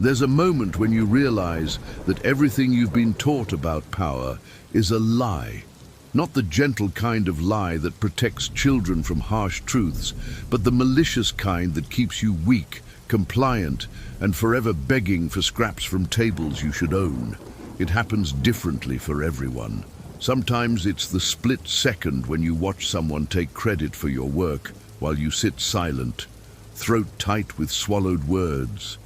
There's a moment when you realize that everything you've been taught about power is a lie. Not the gentle kind of lie that protects children from harsh truths, but the malicious kind that keeps you weak, compliant, and forever begging for scraps from tables you should own. It happens differently for everyone. Sometimes it's the split second when you watch someone take credit for your work while you sit silent, throat tight with swallowed words.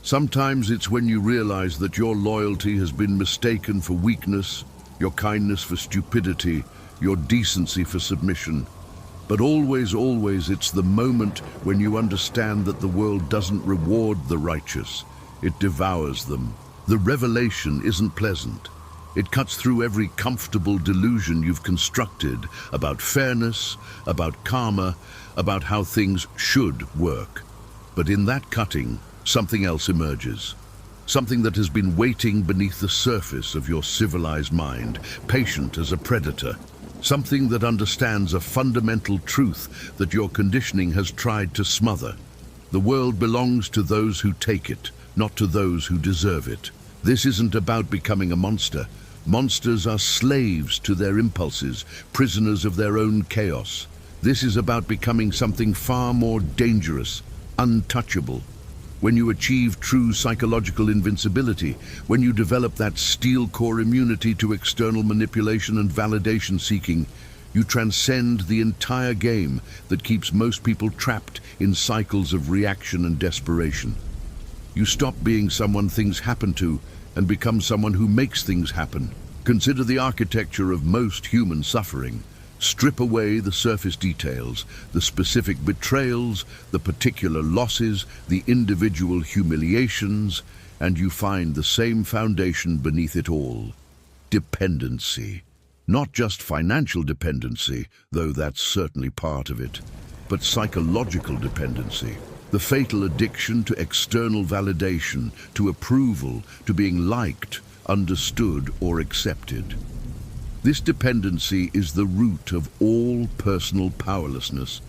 Sometimes it's when you realize that your loyalty has been mistaken for weakness, your kindness for stupidity, your decency for submission. But always, always, it's the moment when you understand that the world doesn't reward the righteous, it devours them. The revelation isn't pleasant. It cuts through every comfortable delusion you've constructed about fairness, about karma, about how things should work. But in that cutting, something else emerges. Something that has been waiting beneath the surface of your civilized mind, patient as a predator. Something that understands a fundamental truth that your conditioning has tried to smother. The world belongs to those who take it, not to those who deserve it. This isn't about becoming a monster. Monsters are slaves to their impulses, prisoners of their own chaos. This is about becoming something far more dangerous, untouchable. When you achieve true psychological invincibility, when you develop that steel core immunity to external manipulation and validation seeking, you transcend the entire game that keeps most people trapped in cycles of reaction and desperation. You stop being someone things happen to and become someone who makes things happen. Consider the architecture of most human suffering. Strip away the surface details, the specific betrayals, the particular losses, the individual humiliations, and you find the same foundation beneath it all. Dependency. Not just financial dependency, though that's certainly part of it, but psychological dependency. The fatal addiction to external validation, to approval, to being liked, understood, or accepted. This dependency is the root of all personal powerlessness,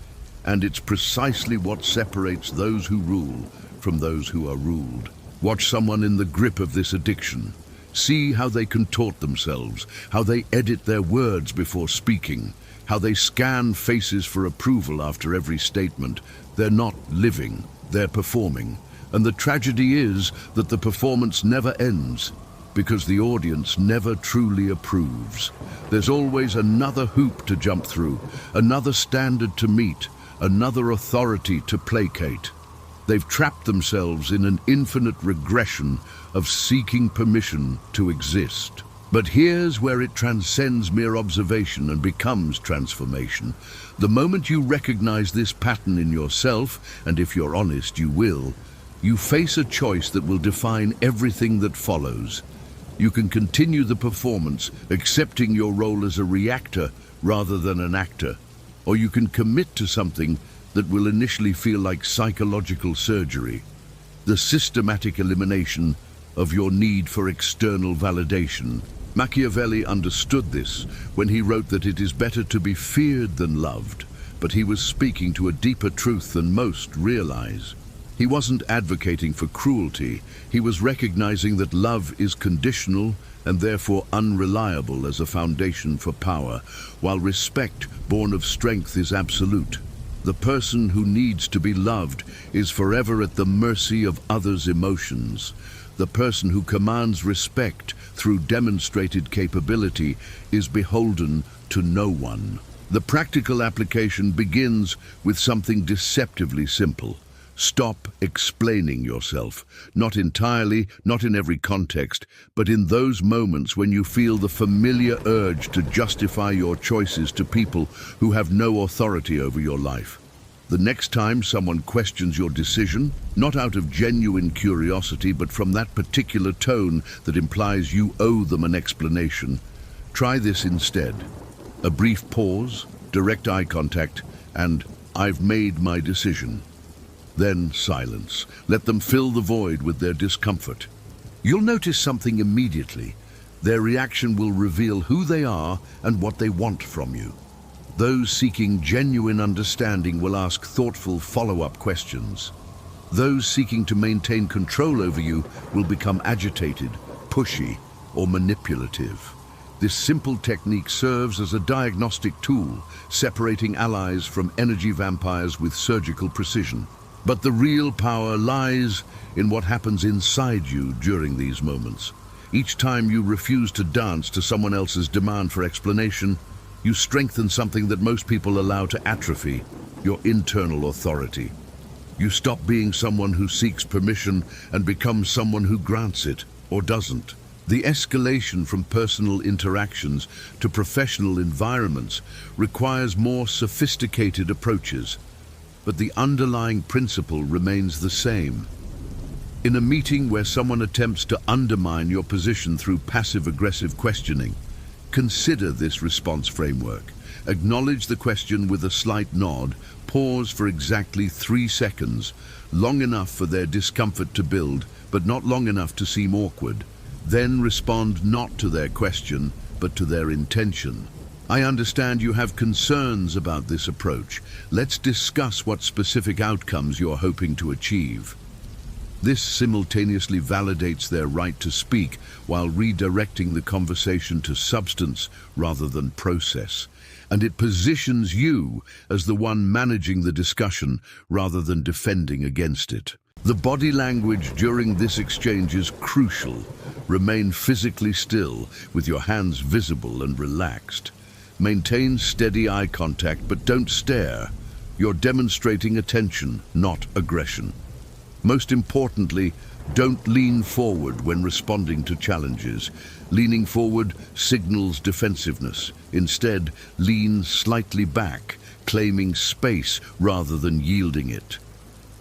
and it's precisely what separates those who rule from those who are ruled. Watch someone in the grip of this addiction. See how they contort themselves, how they edit their words before speaking, how they scan faces for approval after every statement. They're not living, they're performing. And the tragedy is that the performance never ends, because the audience never truly approves. There's always another hoop to jump through, another standard to meet, another authority to placate. They've trapped themselves in an infinite regression of seeking permission to exist. But here's where it transcends mere observation and becomes transformation. The moment you recognize this pattern in yourself, and if you're honest, you will, you face a choice that will define everything that follows. You can continue the performance, accepting your role as a reactor rather than an actor, or you can commit to something that will initially feel like psychological surgery, the systematic elimination of your need for external validation. Machiavelli understood this when he wrote that it is better to be feared than loved, but he was speaking to a deeper truth than most realize. He wasn't advocating for cruelty, he was recognizing that love is conditional and therefore unreliable as a foundation for power, while respect, born of strength, is absolute. The person who needs to be loved is forever at the mercy of others' emotions. The person who commands respect through demonstrated capability is beholden to no one. The practical application begins with something deceptively simple. Stop explaining yourself, not entirely, not in every context, but in those moments when you feel the familiar urge to justify your choices to people who have no authority over your life. The next time someone questions your decision, not out of genuine curiosity, but from that particular tone that implies you owe them an explanation, try this instead. A brief pause, direct eye contact, and "I've made my decision." Then silence. Let them fill the void with their discomfort. You'll notice something immediately. Their reaction will reveal who they are and what they want from you. Those seeking genuine understanding will ask thoughtful follow-up questions. Those seeking to maintain control over you will become agitated, pushy, or manipulative. This simple technique serves as a diagnostic tool, separating allies from energy vampires with surgical precision. But the real power lies in what happens inside you during these moments. Each time you refuse to dance to someone else's demand for explanation, you strengthen something that most people allow to atrophy: your internal authority. You stop being someone who seeks permission and become someone who grants it, or doesn't. The escalation from personal interactions to professional environments requires more sophisticated approaches, but the underlying principle remains the same. In a meeting where someone attempts to undermine your position through passive-aggressive questioning, consider this response framework. Acknowledge the question with a slight nod, pause for exactly 3 seconds, long enough for their discomfort to build, but not long enough to seem awkward. Then respond not to their question, but to their intention. I understand you have concerns about this approach. Let's discuss what specific outcomes you're hoping to achieve. This simultaneously validates their right to speak while redirecting the conversation to substance rather than process. And it positions you as the one managing the discussion rather than defending against it. The body language during this exchange is crucial. Remain physically still, with your hands visible and relaxed. Maintain steady eye contact, but don't stare. You're demonstrating attention, not aggression. Most importantly, don't lean forward when responding to challenges. Leaning forward signals defensiveness. Instead, lean slightly back, claiming space rather than yielding it.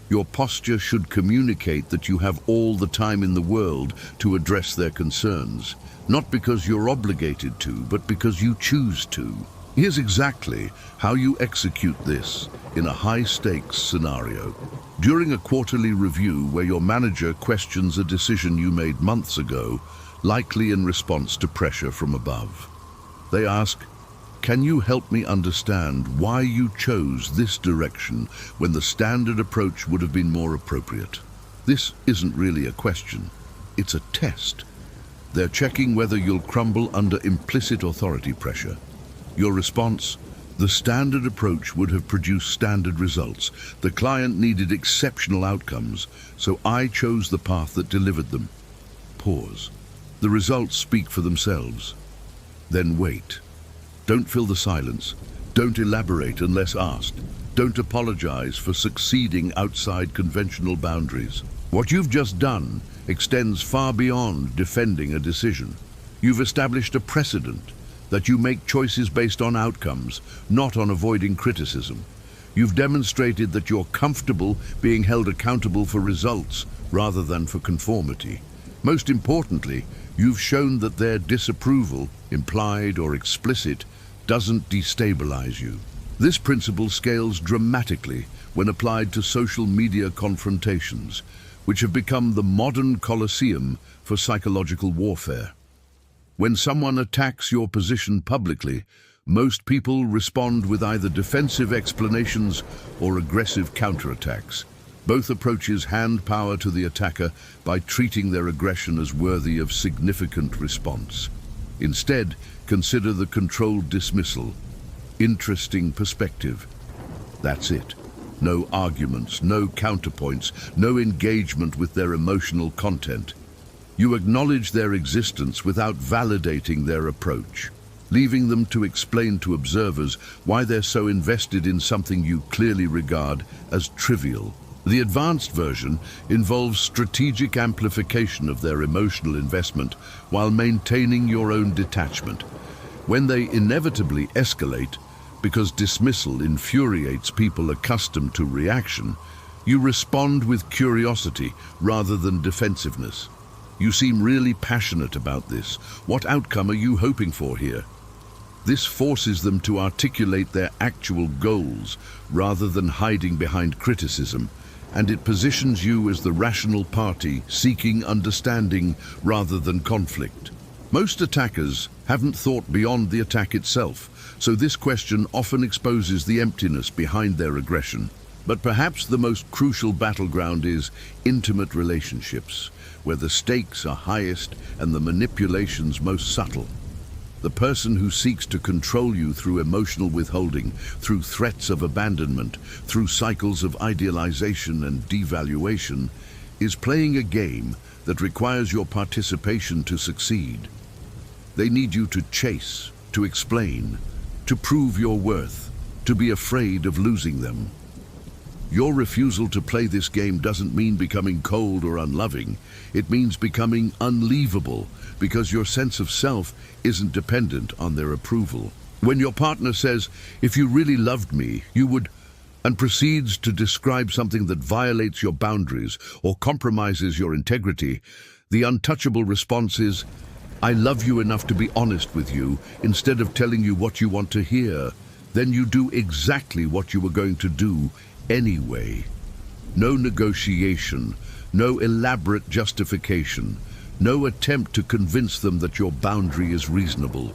Your posture should communicate that you have all the time in the world to address their concerns, not because you're obligated to, but because you choose to. Here's exactly how you execute this in a high-stakes scenario. During a quarterly review where your manager questions a decision you made months ago, likely in response to pressure from above. They ask, "Can you help me understand why you chose this direction when the standard approach would have been more appropriate?" This isn't really a question, it's a test. They're checking whether you'll crumble under implicit authority pressure. Your response: "The standard approach would have produced standard results. The client needed exceptional outcomes, so I chose the path that delivered them." Pause. The results speak for themselves. Then wait. Don't fill the silence. Don't elaborate unless asked. Don't apologize for succeeding outside conventional boundaries. What you've just done extends far beyond defending a decision. You've established a precedent that you make choices based on outcomes, not on avoiding criticism. You've demonstrated that you're comfortable being held accountable for results rather than for conformity. Most importantly, you've shown that their disapproval, implied or explicit, doesn't destabilize you. This principle scales dramatically when applied to social media confrontations, which have become the modern coliseum for psychological warfare. When someone attacks your position publicly, most people respond with either defensive explanations or aggressive counterattacks. Both approaches hand power to the attacker by treating their aggression as worthy of significant response. Instead, consider the controlled dismissal. Interesting perspective. That's it. No arguments, no counterpoints, no engagement with their emotional content. You acknowledge their existence without validating their approach, leaving them to explain to observers why they're so invested in something you clearly regard as trivial. The advanced version involves strategic amplification of their emotional investment while maintaining your own detachment. When they inevitably escalate, because dismissal infuriates people accustomed to reaction, you respond with curiosity rather than defensiveness. You seem really passionate about this. What outcome are you hoping for here? This forces them to articulate their actual goals rather than hiding behind criticism, and it positions you as the rational party seeking understanding rather than conflict. Most attackers haven't thought beyond the attack itself, so this question often exposes the emptiness behind their aggression. But perhaps the most crucial battleground is intimate relationships, where the stakes are highest and the manipulations most subtle. The person who seeks to control you through emotional withholding, through threats of abandonment, through cycles of idealization and devaluation, is playing a game that requires your participation to succeed. They need you to chase, to explain, to prove your worth, to be afraid of losing them. Your refusal to play this game doesn't mean becoming cold or unloving. It means becoming unleavable, because your sense of self isn't dependent on their approval. When your partner says, "If you really loved me, you would," and proceeds to describe something that violates your boundaries or compromises your integrity, the untouchable response is, "I love you enough to be honest with you," instead of telling you what you want to hear. Then you do exactly what you were going to do anyway. No negotiation, no elaborate justification, no attempt to convince them that your boundary is reasonable.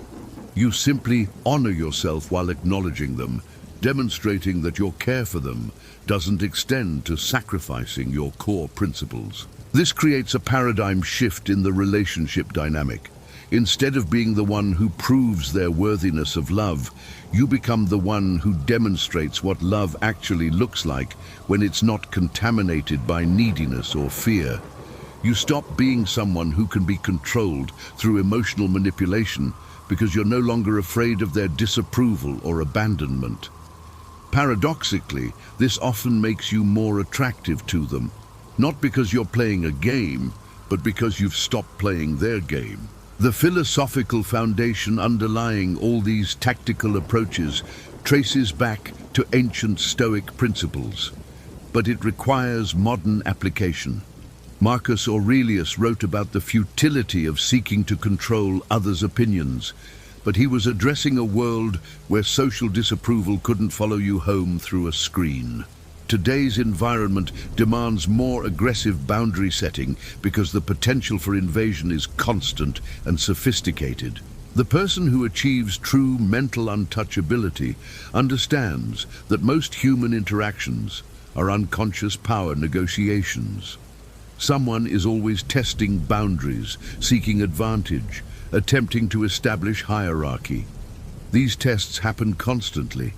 You simply honor yourself while acknowledging them, demonstrating that your care for them doesn't extend to sacrificing your core principles. This creates a paradigm shift in the relationship dynamic. Instead of being the one who proves their worthiness of love, you become the one who demonstrates what love actually looks like when it's not contaminated by neediness or fear. You stop being someone who can be controlled through emotional manipulation because you're no longer afraid of their disapproval or abandonment. Paradoxically, this often makes you more attractive to them, not because you're playing a game, but because you've stopped playing their game. The philosophical foundation underlying all these tactical approaches traces back to ancient Stoic principles, but it requires modern application. Marcus Aurelius wrote about the futility of seeking to control others' opinions, but he was addressing a world where social disapproval couldn't follow you home through a screen. Today's environment demands more aggressive boundary setting because the potential for invasion is constant and sophisticated. The person who achieves true mental untouchability understands that most human interactions are unconscious power negotiations. Someone is always testing boundaries, seeking advantage, attempting to establish hierarchy. These tests happen constantly,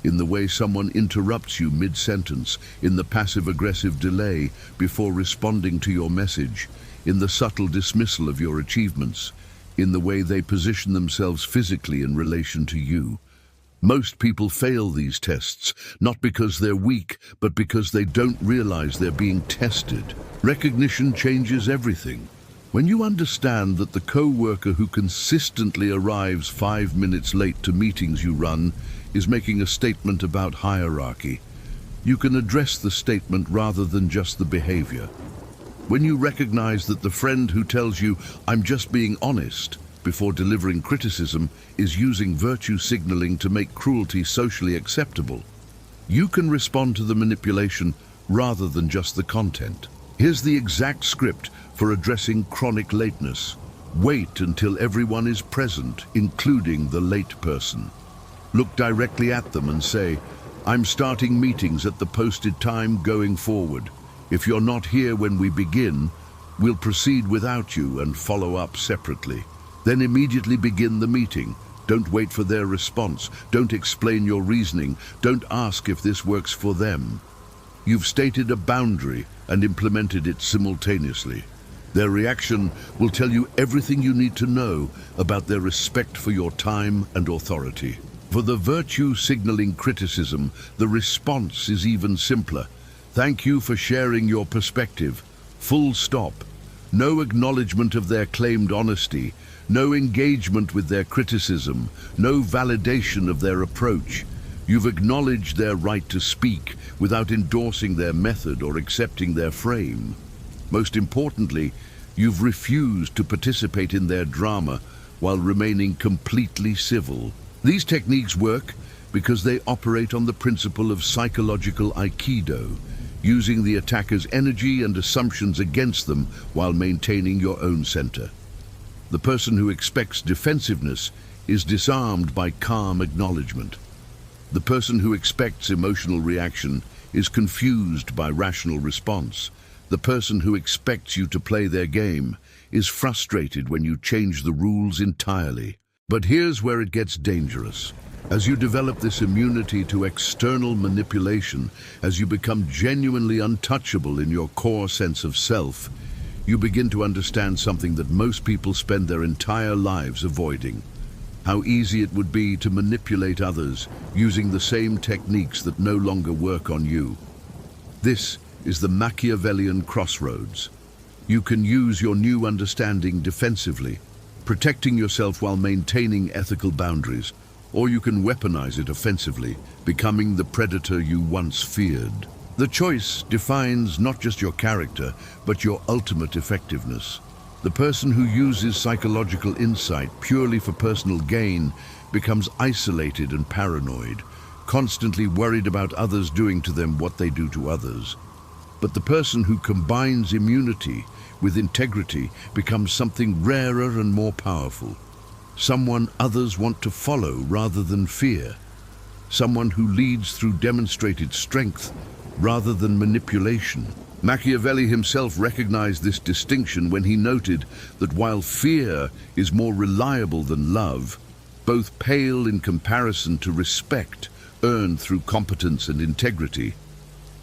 in the way someone interrupts you mid-sentence, in the passive-aggressive delay before responding to your message, in the subtle dismissal of your achievements, in the way they position themselves physically in relation to you. Most people fail these tests, not because they're weak, but because they don't realize they're being tested. Recognition changes everything. When you understand that the co-worker who consistently arrives 5 minutes late to meetings you run is making a statement about hierarchy, you can address the statement rather than just the behavior. When you recognize that the friend who tells you, "I'm just being honest," before delivering criticism is using virtue signaling to make cruelty socially acceptable, you can respond to the manipulation rather than just the content. Here's the exact script for addressing chronic lateness. Wait until everyone is present, including the late person. Look directly at them and say, "I'm starting meetings at the posted time going forward. If you're not here when we begin, we'll proceed without you and follow up separately." Then immediately begin the meeting. Don't wait for their response. Don't explain your reasoning. Don't ask if this works for them. You've stated a boundary and implemented it simultaneously. Their reaction will tell you everything you need to know about their respect for your time and authority. For the virtue signaling criticism, the response is even simpler. "Thank you for sharing your perspective." Full stop. No acknowledgement of their claimed honesty, no engagement with their criticism, no validation of their approach. You've acknowledged their right to speak without endorsing their method or accepting their frame. Most importantly, you've refused to participate in their drama while remaining completely civil. These techniques work because they operate on the principle of psychological aikido, using the attacker's energy and assumptions against them while maintaining your own center. The person who expects defensiveness is disarmed by calm acknowledgement. The person who expects emotional reaction is confused by rational response. The person who expects you to play their game is frustrated when you change the rules entirely. But here's where it gets dangerous. As you develop this immunity to external manipulation, as you become genuinely untouchable in your core sense of self, you begin to understand something that most people spend their entire lives avoiding. How easy it would be to manipulate others using the same techniques that no longer work on you. This is the Machiavellian crossroads. You can use your new understanding defensively, protecting yourself while maintaining ethical boundaries, or you can weaponize it offensively, becoming the predator you once feared. The choice defines not just your character, but your ultimate effectiveness. The person who uses psychological insight purely for personal gain becomes isolated and paranoid, constantly worried about others doing to them what they do to others. But the person who combines immunity with integrity becomes something rarer and more powerful. Someone others want to follow rather than fear. Someone who leads through demonstrated strength rather than manipulation. Machiavelli himself recognized this distinction when he noted that while fear is more reliable than love, both pale in comparison to respect earned through competence and integrity.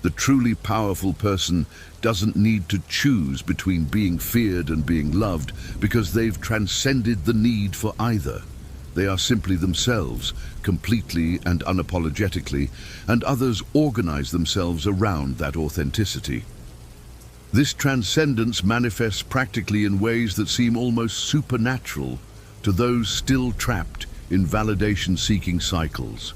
The truly powerful person doesn't need to choose between being feared and being loved because they've transcended the need for either. They are simply themselves, completely and unapologetically, and others organize themselves around that authenticity. This transcendence manifests practically in ways that seem almost supernatural to those still trapped in validation-seeking cycles.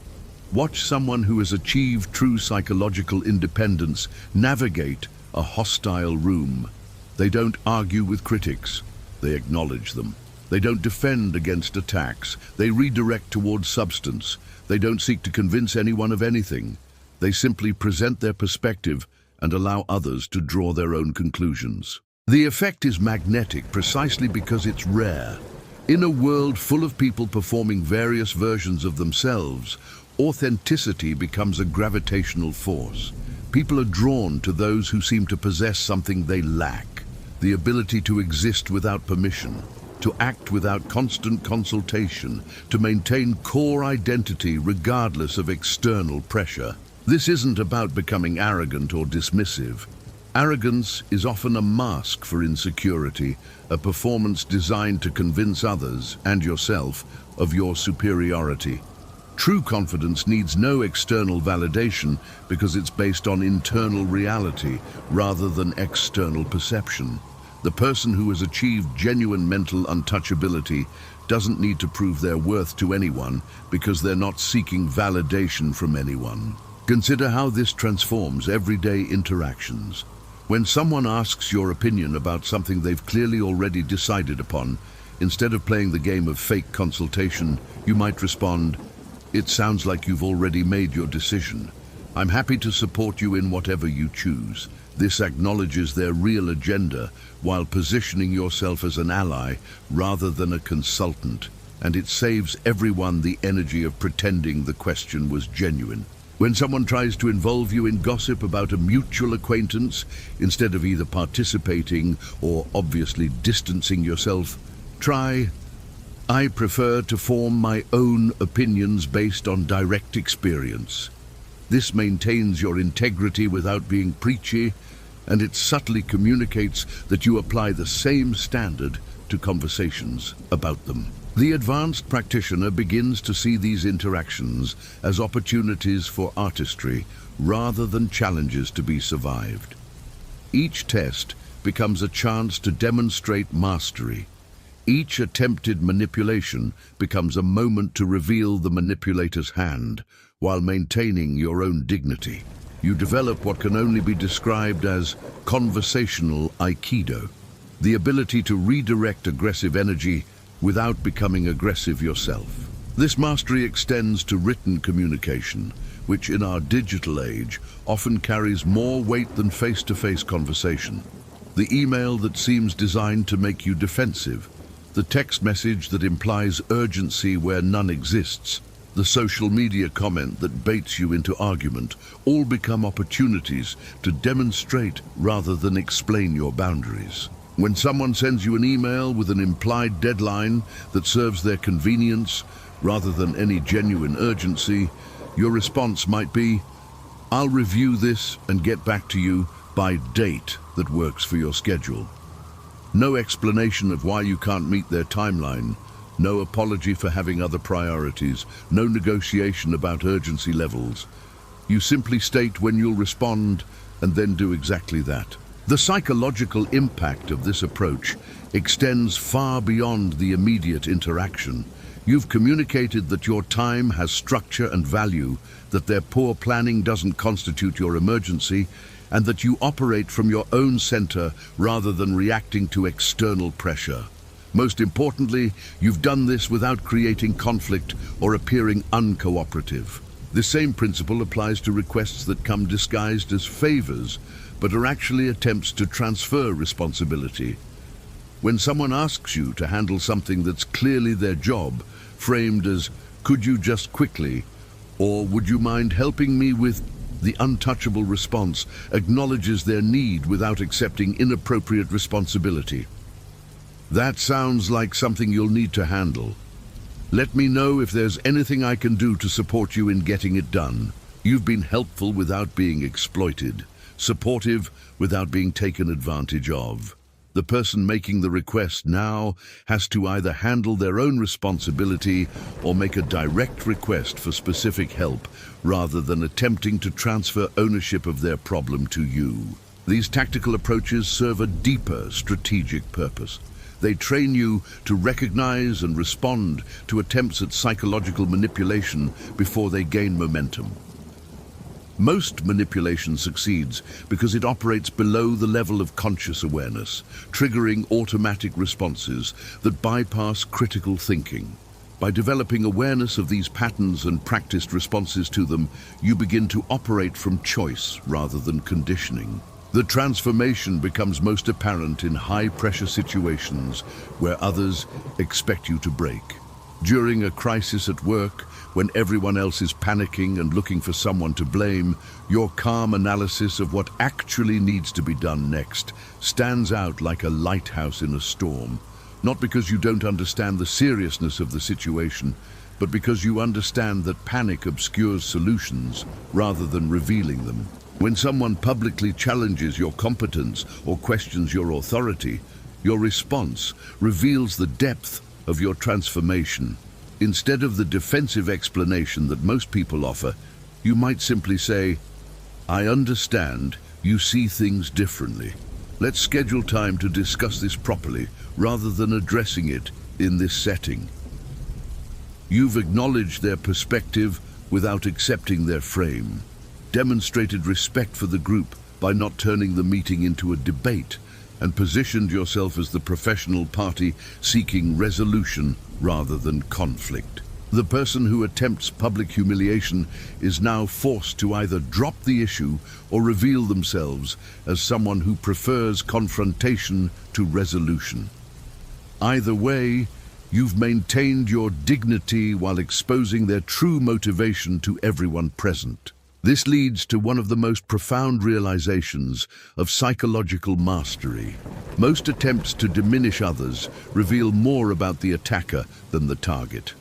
Watch someone who has achieved true psychological independence navigate a hostile room. They don't argue with critics, they acknowledge them. They don't defend against attacks, they redirect towards substance. They don't seek to convince anyone of anything. They simply present their perspective and allow others to draw their own conclusions. The effect is magnetic precisely because it's rare. In a world full of people performing various versions of themselves, authenticity becomes a gravitational force. People are drawn to those who seem to possess something they lack: the ability to exist without permission, to act without constant consultation, to maintain core identity regardless of external pressure. This isn't about becoming arrogant or dismissive. Arrogance is often a mask for insecurity, a performance designed to convince others and yourself of your superiority. True confidence needs no external validation because it's based on internal reality rather than external perception. The person who has achieved genuine mental untouchability doesn't need to prove their worth to anyone because they're not seeking validation from anyone. Consider how this transforms everyday interactions. When someone asks your opinion about something they've clearly already decided upon, instead of playing the game of fake consultation, you might respond, "It sounds like you've already made your decision. I'm happy to support you in whatever you choose." This acknowledges their real agenda while positioning yourself as an ally rather than a consultant, and it saves everyone the energy of pretending the question was genuine. When someone tries to involve you in gossip about a mutual acquaintance, instead of either participating or obviously distancing yourself, try, "I prefer to form my own opinions based on direct experience." This maintains your integrity without being preachy, and it subtly communicates that you apply the same standard to conversations about them. The advanced practitioner begins to see these interactions as opportunities for artistry rather than challenges to be survived. Each test becomes a chance to demonstrate mastery. Each attempted manipulation becomes a moment to reveal the manipulator's hand while maintaining your own dignity. You develop what can only be described as conversational aikido, the ability to redirect aggressive energy without becoming aggressive yourself. This mastery extends to written communication, which in our digital age often carries more weight than face-to-face conversation. The email that seems designed to make you defensive, the text message that implies urgency where none exists, the social media comment that baits you into argument, all become opportunities to demonstrate rather than explain your boundaries. When someone sends you an email with an implied deadline that serves their convenience rather than any genuine urgency, your response might be, "I'll review this and get back to you by date that works for your schedule." No explanation of why you can't meet their timeline, no apology for having other priorities, no negotiation about urgency levels. You simply state when you'll respond and then do exactly that. The psychological impact of this approach extends far beyond the immediate interaction. You've communicated that your time has structure and value, that their poor planning doesn't constitute your emergency, and that you operate from your own center rather than reacting to external pressure. Most importantly, you've done this without creating conflict or appearing uncooperative. The same principle applies to requests that come disguised as favors, but are actually attempts to transfer responsibility. When someone asks you to handle something that's clearly their job, framed as, "Could you just quickly?" or "Would you mind helping me with?" the untouchable response acknowledges their need without accepting inappropriate responsibility. "That sounds like something you'll need to handle. Let me know if there's anything I can do to support you in getting it done." You've been helpful without being exploited, supportive without being taken advantage of. The person making the request now has to either handle their own responsibility or make a direct request for specific help rather than attempting to transfer ownership of their problem to you. These tactical approaches serve a deeper strategic purpose. They train you to recognize and respond to attempts at psychological manipulation before they gain momentum. Most manipulation succeeds because it operates below the level of conscious awareness, triggering automatic responses that bypass critical thinking. By developing awareness of these patterns and practiced responses to them, you begin to operate from choice rather than conditioning. The transformation becomes most apparent in high-pressure situations where others expect you to break. During a crisis at work, when everyone else is panicking and looking for someone to blame, your calm analysis of what actually needs to be done next stands out like a lighthouse in a storm. Not because you don't understand the seriousness of the situation, but because you understand that panic obscures solutions rather than revealing them. When someone publicly challenges your competence or questions your authority, your response reveals the depth of your transformation. Instead of the defensive explanation that most people offer, you might simply say, "I understand you see things differently. Let's schedule time to discuss this properly rather than addressing it in this setting." You've acknowledged their perspective without accepting their frame, demonstrated respect for the group by not turning the meeting into a debate, and positioned yourself as the professional party seeking resolution rather than conflict. The person who attempts public humiliation is now forced to either drop the issue or reveal themselves as someone who prefers confrontation to resolution. Either way, you've maintained your dignity while exposing their true motivation to everyone present. This leads to one of the most profound realizations of psychological mastery. Most attempts to diminish others reveal more about the attacker than the target.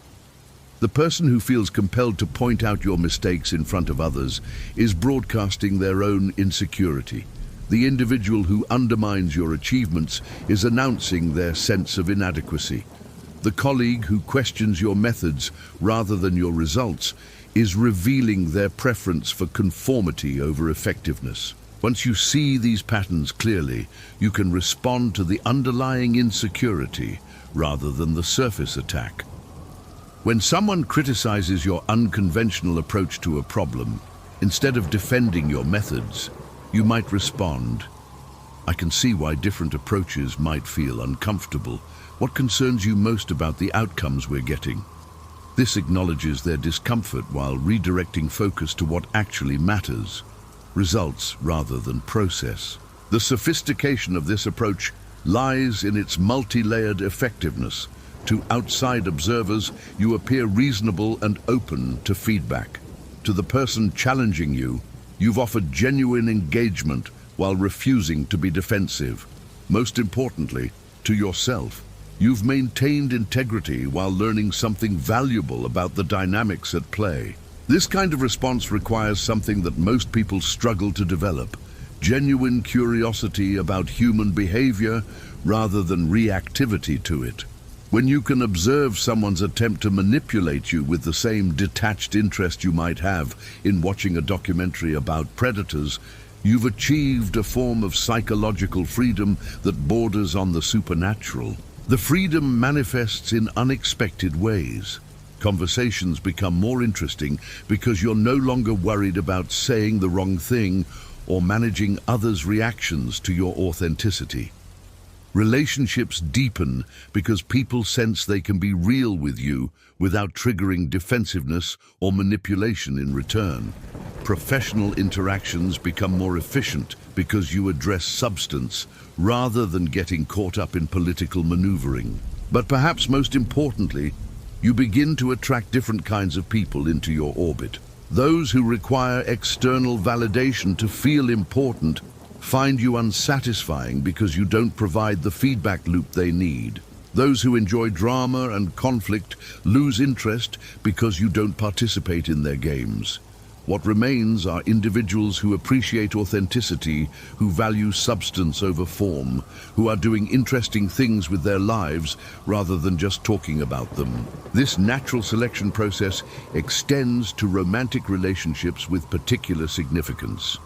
The person who feels compelled to point out your mistakes in front of others is broadcasting their own insecurity. The individual who undermines your achievements is announcing their sense of inadequacy. The colleague who questions your methods rather than your results is revealing their preference for conformity over effectiveness. Once you see these patterns clearly, you can respond to the underlying insecurity rather than the surface attack. When someone criticizes your unconventional approach to a problem, instead of defending your methods, you might respond, "I can see why different approaches might feel uncomfortable. What concerns you most about the outcomes we're getting?" This acknowledges their discomfort while redirecting focus to what actually matters, results rather than process. The sophistication of this approach lies in its multi-layered effectiveness. To outside observers, you appear reasonable and open to feedback. To the person challenging you, you've offered genuine engagement while refusing to be defensive. Most importantly, to yourself, you've maintained integrity while learning something valuable about the dynamics at play. This kind of response requires something that most people struggle to develop: genuine curiosity about human behavior rather than reactivity to it. When you can observe someone's attempt to manipulate you with the same detached interest you might have in watching a documentary about predators, you've achieved a form of psychological freedom that borders on the supernatural. The freedom manifests in unexpected ways. Conversations become more interesting because you're no longer worried about saying the wrong thing or managing others' reactions to your authenticity. Relationships deepen because people sense they can be real with you without triggering defensiveness or manipulation in return. Professional interactions become more efficient because you address substance rather than getting caught up in political maneuvering. But perhaps most importantly, you begin to attract different kinds of people into your orbit. Those who require external validation to feel important find you unsatisfying because you don't provide the feedback loop they need. Those who enjoy drama and conflict lose interest because you don't participate in their games. What remains are individuals who appreciate authenticity, who value substance over form, who are doing interesting things with their lives rather than just talking about them. This natural selection process extends to romantic relationships with particular significance.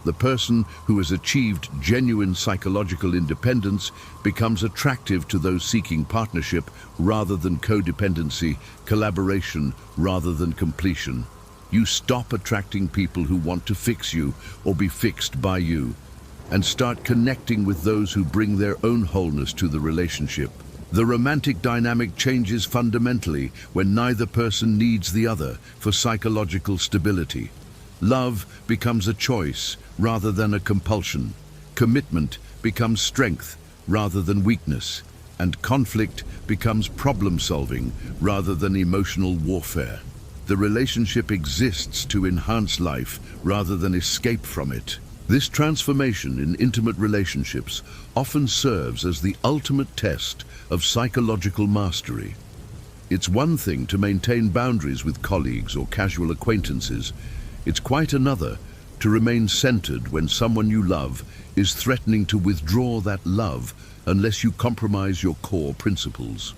The person who has achieved genuine psychological independence becomes attractive to those seeking partnership rather than codependency, collaboration rather than completion. You stop attracting people who want to fix you or be fixed by you, and start connecting with those who bring their own wholeness to the relationship. The romantic dynamic changes fundamentally when neither person needs the other for psychological stability. Love becomes a choice rather than a compulsion. Commitment becomes strength rather than weakness, and conflict becomes problem-solving rather than emotional warfare. The relationship exists to enhance life rather than escape from it. This transformation in intimate relationships often serves as the ultimate test of psychological mastery. It's one thing to maintain boundaries with colleagues or casual acquaintances. It's quite another to remain centered when someone you love is threatening to withdraw that love unless you compromise your core principles.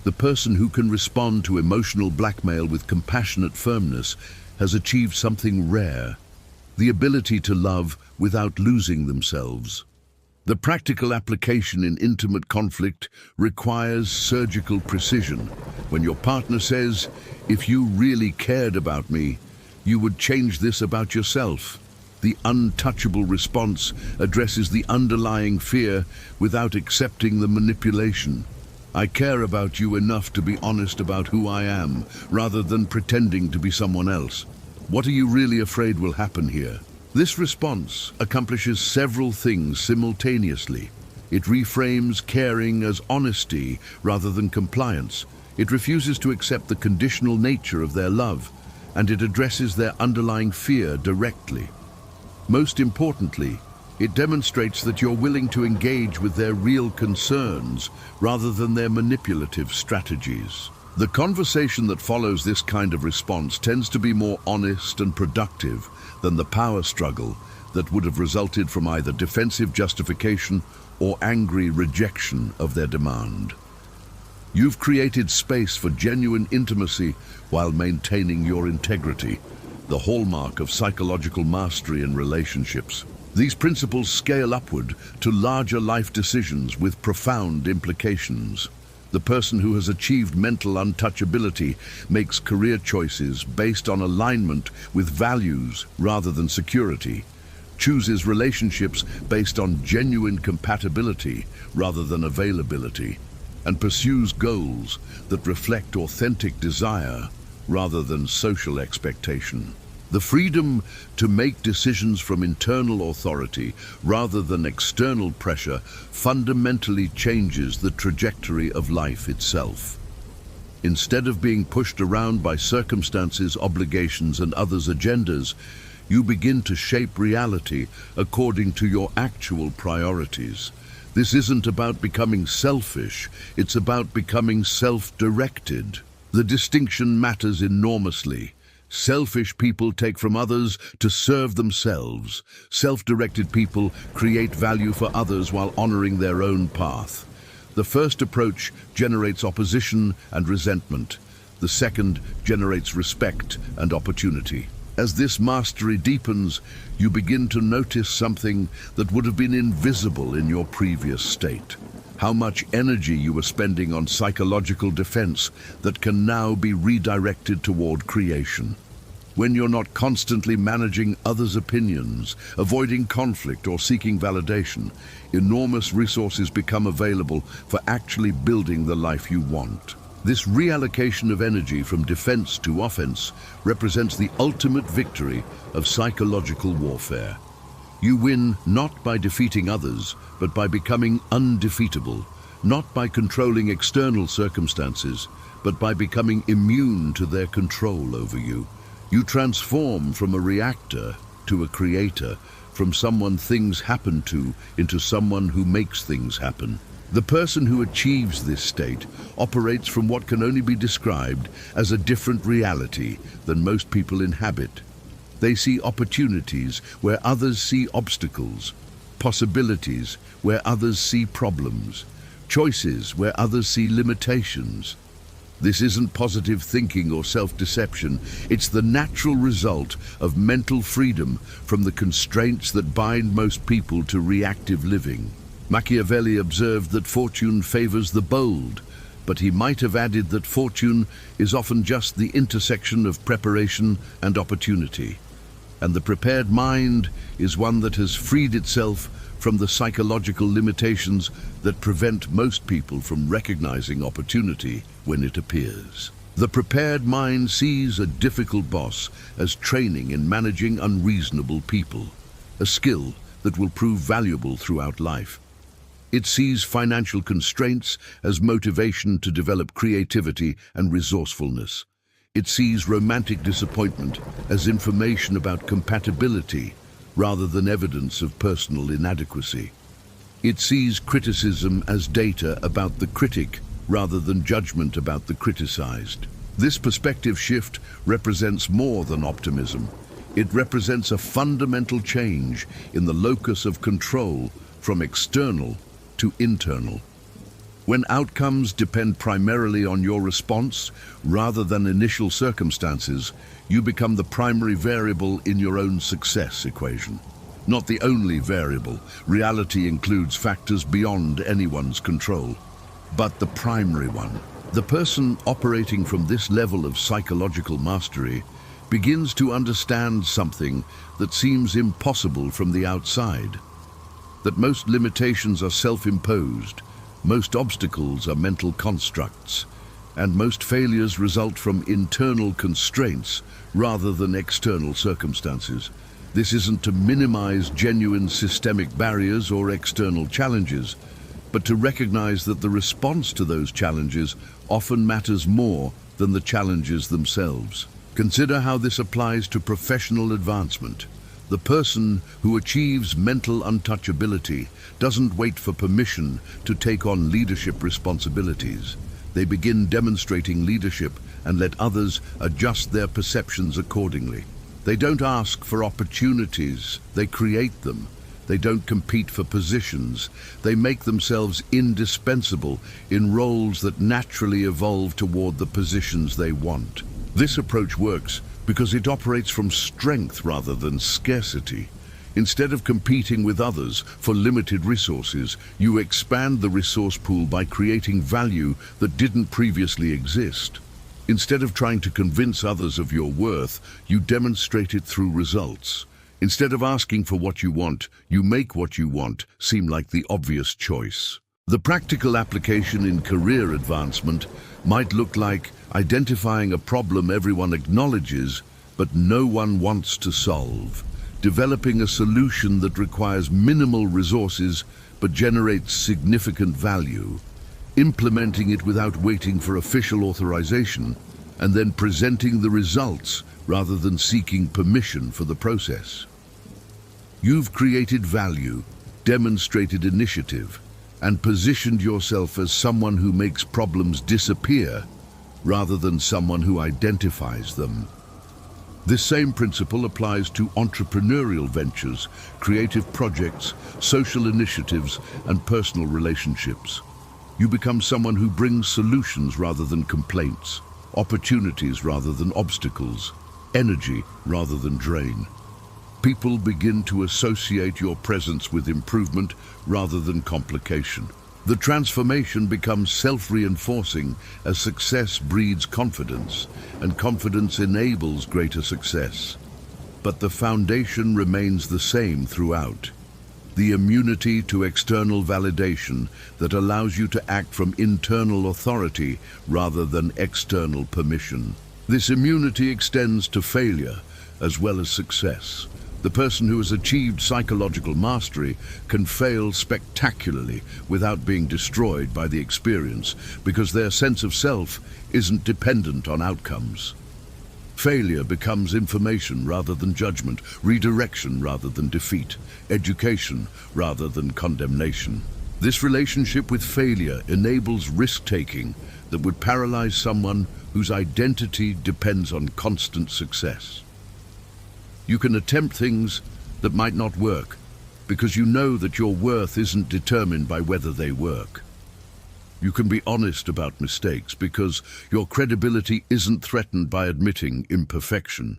The person who can respond to emotional blackmail with compassionate firmness has achieved something rare: the ability to love without losing themselves. The practical application in intimate conflict requires surgical precision. When your partner says, "If you really cared about me, you would change this about yourself," the untouchable response addresses the underlying fear without accepting the manipulation. "I care about you enough to be honest about who I am, rather than pretending to be someone else. What are you really afraid will happen here?" This response accomplishes several things simultaneously. It reframes caring as honesty rather than compliance. It refuses to accept the conditional nature of their love, and it addresses their underlying fear directly. Most importantly, it demonstrates that you're willing to engage with their real concerns rather than their manipulative strategies. The conversation that follows this kind of response tends to be more honest and productive than the power struggle that would have resulted from either defensive justification or angry rejection of their demand. You've created space for genuine intimacy while maintaining your integrity, the hallmark of psychological mastery in relationships. These principles scale upward to larger life decisions with profound implications. The person who has achieved mental untouchability makes career choices based on alignment with values rather than security, chooses relationships based on genuine compatibility rather than availability, and pursues goals that reflect authentic desire rather than social expectation. The freedom to make decisions from internal authority rather than external pressure fundamentally changes the trajectory of life itself. Instead of being pushed around by circumstances, obligations, and others' agendas, you begin to shape reality according to your actual priorities. This isn't about becoming selfish, it's about becoming self-directed. The distinction matters enormously. Selfish people take from others to serve themselves. Self-directed people create value for others while honoring their own path. The first approach generates opposition and resentment. The second generates respect and opportunity. As this mastery deepens, you begin to notice something that would have been invisible in your previous state. How much energy you were spending on psychological defense that can now be redirected toward creation. When you're not constantly managing others' opinions, avoiding conflict or seeking validation, enormous resources become available for actually building the life you want. This reallocation of energy from defense to offense represents the ultimate victory of psychological warfare. You win not by defeating others, but by becoming undefeatable, not by controlling external circumstances, but by becoming immune to their control over you. You transform from a reactor to a creator, from someone things happen to into someone who makes things happen. The person who achieves this state operates from what can only be described as a different reality than most people inhabit. They see opportunities where others see obstacles, possibilities where others see problems, choices where others see limitations. This isn't positive thinking or self-deception. It's the natural result of mental freedom from the constraints that bind most people to reactive living. Machiavelli observed that fortune favors the bold, but he might have added that fortune is often just the intersection of preparation and opportunity. And the prepared mind is one that has freed itself from the psychological limitations that prevent most people from recognizing opportunity when it appears. The prepared mind sees a difficult boss as training in managing unreasonable people, a skill that will prove valuable throughout life. It sees financial constraints as motivation to develop creativity and resourcefulness. It sees romantic disappointment as information about compatibility rather than evidence of personal inadequacy. It sees criticism as data about the critic rather than judgment about the criticized. This perspective shift represents more than optimism. It represents a fundamental change in the locus of control from external to internal. When outcomes depend primarily on your response rather than initial circumstances, you become the primary variable in your own success equation. Not the only variable. Reality includes factors beyond anyone's control, but the primary one. The person operating from this level of psychological mastery begins to understand something that seems impossible from the outside. That most limitations are self-imposed, most obstacles are mental constructs, and most failures result from internal constraints rather than external circumstances. This isn't to minimize genuine systemic barriers or external challenges, but to recognize that the response to those challenges often matters more than the challenges themselves. Consider how this applies to professional advancement. The person who achieves mental untouchability doesn't wait for permission to take on leadership responsibilities. They begin demonstrating leadership and let others adjust their perceptions accordingly. They don't ask for opportunities, they create them. They don't compete for positions. They make themselves indispensable in roles that naturally evolve toward the positions they want. This approach works because it operates from strength rather than scarcity. Instead of competing with others for limited resources, you expand the resource pool by creating value that didn't previously exist. Instead of trying to convince others of your worth, you demonstrate it through results. Instead of asking for what you want, you make what you want seem like the obvious choice. The practical application in career advancement might look like identifying a problem everyone acknowledges but no one wants to solve. Developing a solution that requires minimal resources but generates significant value. Implementing it without waiting for official authorization, and then presenting the results rather than seeking permission for the process. You've created value, demonstrated initiative, and positioned yourself as someone who makes problems disappear rather than someone who identifies them. This same principle applies to entrepreneurial ventures, creative projects, social initiatives, and personal relationships. You become someone who brings solutions rather than complaints, opportunities rather than obstacles, energy rather than drain. People begin to associate your presence with improvement rather than complication. The transformation becomes self-reinforcing as success breeds confidence, and confidence enables greater success. But the foundation remains the same throughout. The immunity to external validation that allows you to act from internal authority rather than external permission. This immunity extends to failure as well as success. The person who has achieved psychological mastery can fail spectacularly without being destroyed by the experience because their sense of self isn't dependent on outcomes. Failure becomes information rather than judgment, redirection rather than defeat, education rather than condemnation. This relationship with failure enables risk-taking that would paralyze someone whose identity depends on constant success. You can attempt things that might not work because you know that your worth isn't determined by whether they work. You can be honest about mistakes because your credibility isn't threatened by admitting imperfection.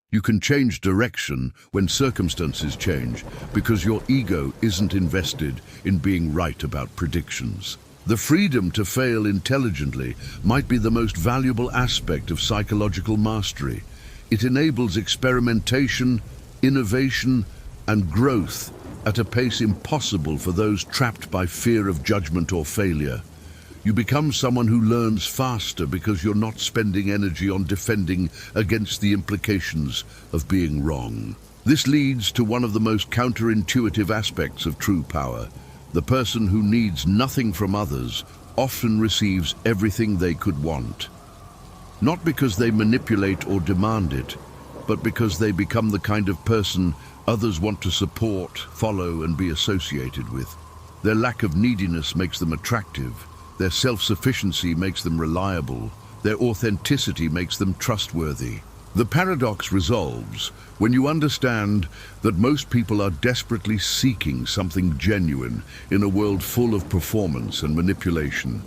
You can change direction when circumstances change because your ego isn't invested in being right about predictions. The freedom to fail intelligently might be the most valuable aspect of psychological mastery. It enables experimentation, innovation, and growth at a pace impossible for those trapped by fear of judgment or failure. You become someone who learns faster because you're not spending energy on defending against the implications of being wrong. This leads to one of the most counterintuitive aspects of true power. The person who needs nothing from others often receives everything they could want. Not because they manipulate or demand it, but because they become the kind of person others want to support, follow, and be associated with. Their lack of neediness makes them attractive. Their self-sufficiency makes them reliable. Their authenticity makes them trustworthy. The paradox resolves when you understand that most people are desperately seeking something genuine in a world full of performance and manipulation.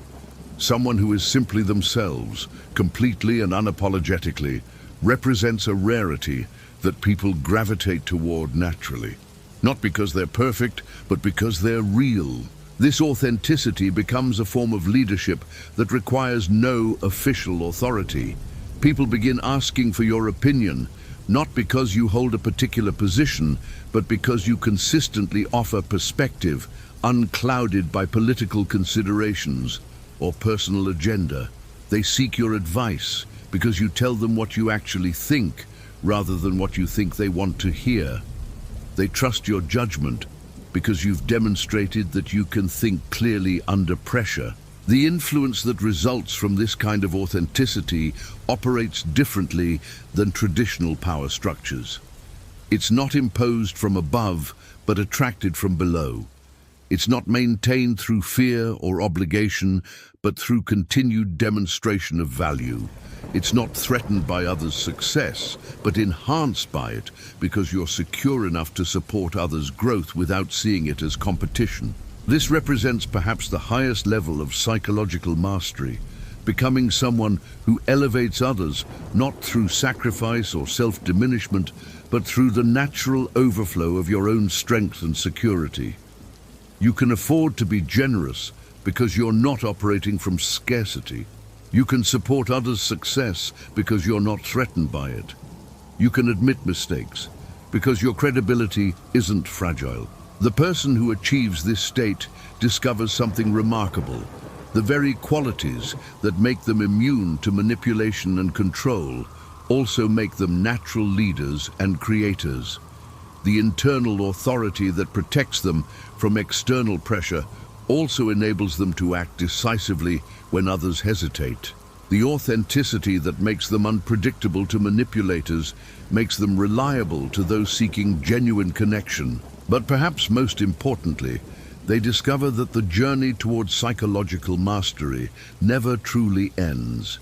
Someone who is simply themselves, completely and unapologetically, represents a rarity that people gravitate toward naturally. Not because they're perfect, but because they're real. This authenticity becomes a form of leadership that requires no official authority. People begin asking for your opinion, not because you hold a particular position, but because you consistently offer perspective, unclouded by political considerations or personal agenda. They seek your advice because you tell them what you actually think, rather than what you think they want to hear. They trust your judgment because you've demonstrated that you can think clearly under pressure. The influence that results from this kind of authenticity operates differently than traditional power structures. It's not imposed from above, but attracted from below. It's not maintained through fear or obligation, but through continued demonstration of value. It's not threatened by others' success, but enhanced by it because you're secure enough to support others' growth without seeing it as competition. This represents perhaps the highest level of psychological mastery, becoming someone who elevates others not through sacrifice or self-diminishment, but through the natural overflow of your own strength and security. You can afford to be generous because you're not operating from scarcity. You can support others' success because you're not threatened by it. You can admit mistakes because your credibility isn't fragile. The person who achieves this state discovers something remarkable, the very qualities that make them immune to manipulation and control also make them natural leaders and creators. The internal authority that protects them from external pressure also enables them to act decisively when others hesitate. The authenticity that makes them unpredictable to manipulators makes them reliable to those seeking genuine connection. But perhaps most importantly, they discover that the journey towards psychological mastery never truly ends.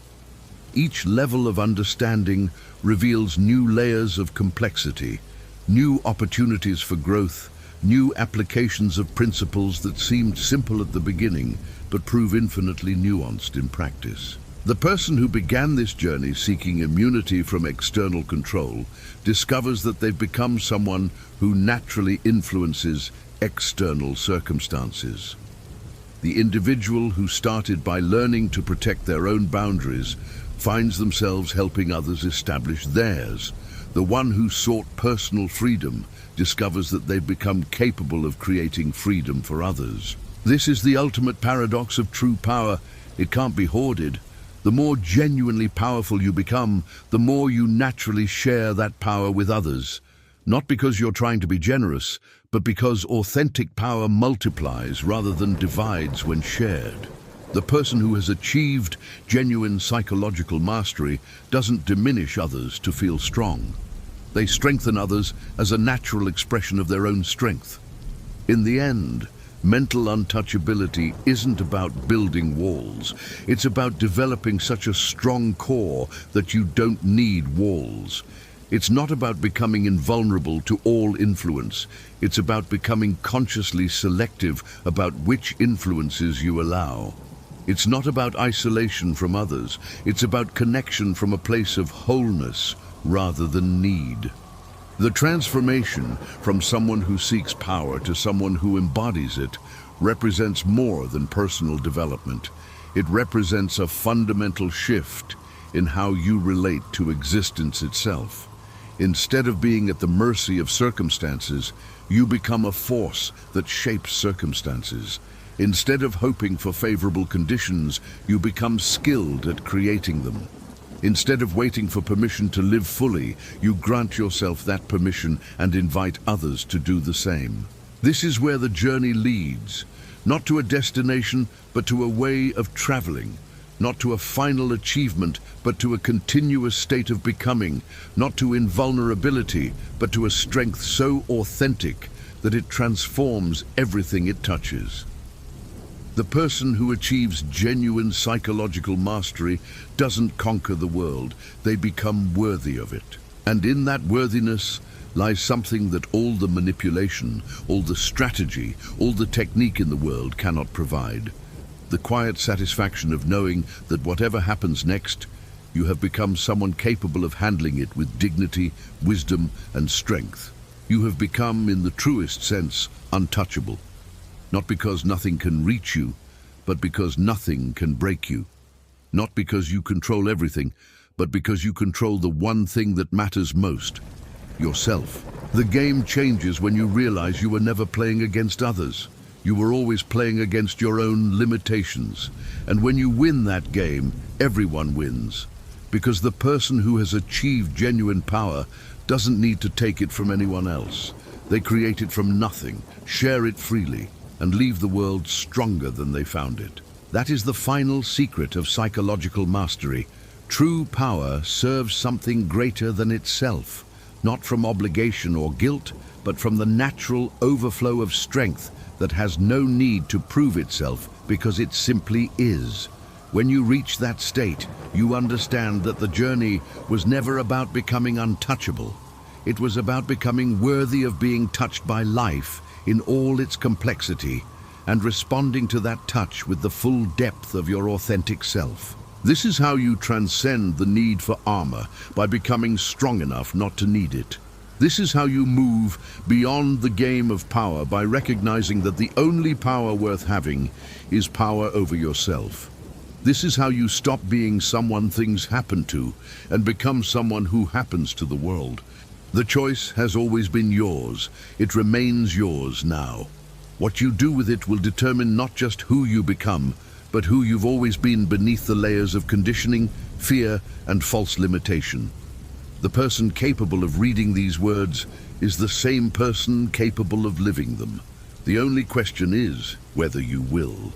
Each level of understanding reveals new layers of complexity, new opportunities for growth, new applications of principles that seemed simple at the beginning but prove infinitely nuanced in practice. The person who began this journey seeking immunity from external control discovers that they've become someone who naturally influences external circumstances. The individual who started by learning to protect their own boundaries finds themselves helping others establish theirs. The one who sought personal freedom discovers that they've become capable of creating freedom for others. This is the ultimate paradox of true power. It can't be hoarded. The more genuinely powerful you become, the more you naturally share that power with others. Not because you're trying to be generous, but because authentic power multiplies rather than divides when shared. The person who has achieved genuine psychological mastery doesn't diminish others to feel strong. They strengthen others as a natural expression of their own strength. In the end, mental untouchability isn't about building walls. It's about developing such a strong core that you don't need walls. It's not about becoming invulnerable to all influence. It's about becoming consciously selective about which influences you allow. It's not about isolation from others. It's about connection from a place of wholeness rather than need. The transformation from someone who seeks power to someone who embodies it represents more than personal development. It represents a fundamental shift in how you relate to existence itself. Instead of being at the mercy of circumstances, you become a force that shapes circumstances. Instead of hoping for favorable conditions, you become skilled at creating them. Instead of waiting for permission to live fully, you grant yourself that permission and invite others to do the same. This is where the journey leads, not to a destination, but to a way of traveling. Not to a final achievement, but to a continuous state of becoming. Not to invulnerability, but to a strength so authentic that it transforms everything it touches. The person who achieves genuine psychological mastery doesn't conquer the world, they become worthy of it. And in that worthiness lies something that all the manipulation, all the strategy, all the technique in the world cannot provide. The quiet satisfaction of knowing that whatever happens next, you have become someone capable of handling it with dignity, wisdom, and strength. You have become, in the truest sense, untouchable. Not because nothing can reach you, but because nothing can break you. Not because you control everything, but because you control the one thing that matters most, yourself. The game changes when you realize you were never playing against others. You were always playing against your own limitations. And when you win that game, everyone wins. Because the person who has achieved genuine power doesn't need to take it from anyone else. They create it from nothing, share it freely, and leave the world stronger than they found it. That is the final secret of psychological mastery. True power serves something greater than itself, not from obligation or guilt, but from the natural overflow of strength that has no need to prove itself because it simply is. When you reach that state, you understand that the journey was never about becoming untouchable. It was about becoming worthy of being touched by life in all its complexity, and responding to that touch with the full depth of your authentic self. This is how you transcend the need for armor, by becoming strong enough not to need it. This is how you move beyond the game of power by recognizing that the only power worth having is power over yourself. This is how you stop being someone things happen to and become someone who happens to the world. The choice has always been yours. It remains yours now. What you do with it will determine not just who you become, but who you've always been beneath the layers of conditioning, fear, and false limitation. The person capable of reading these words is the same person capable of living them. The only question is whether you will.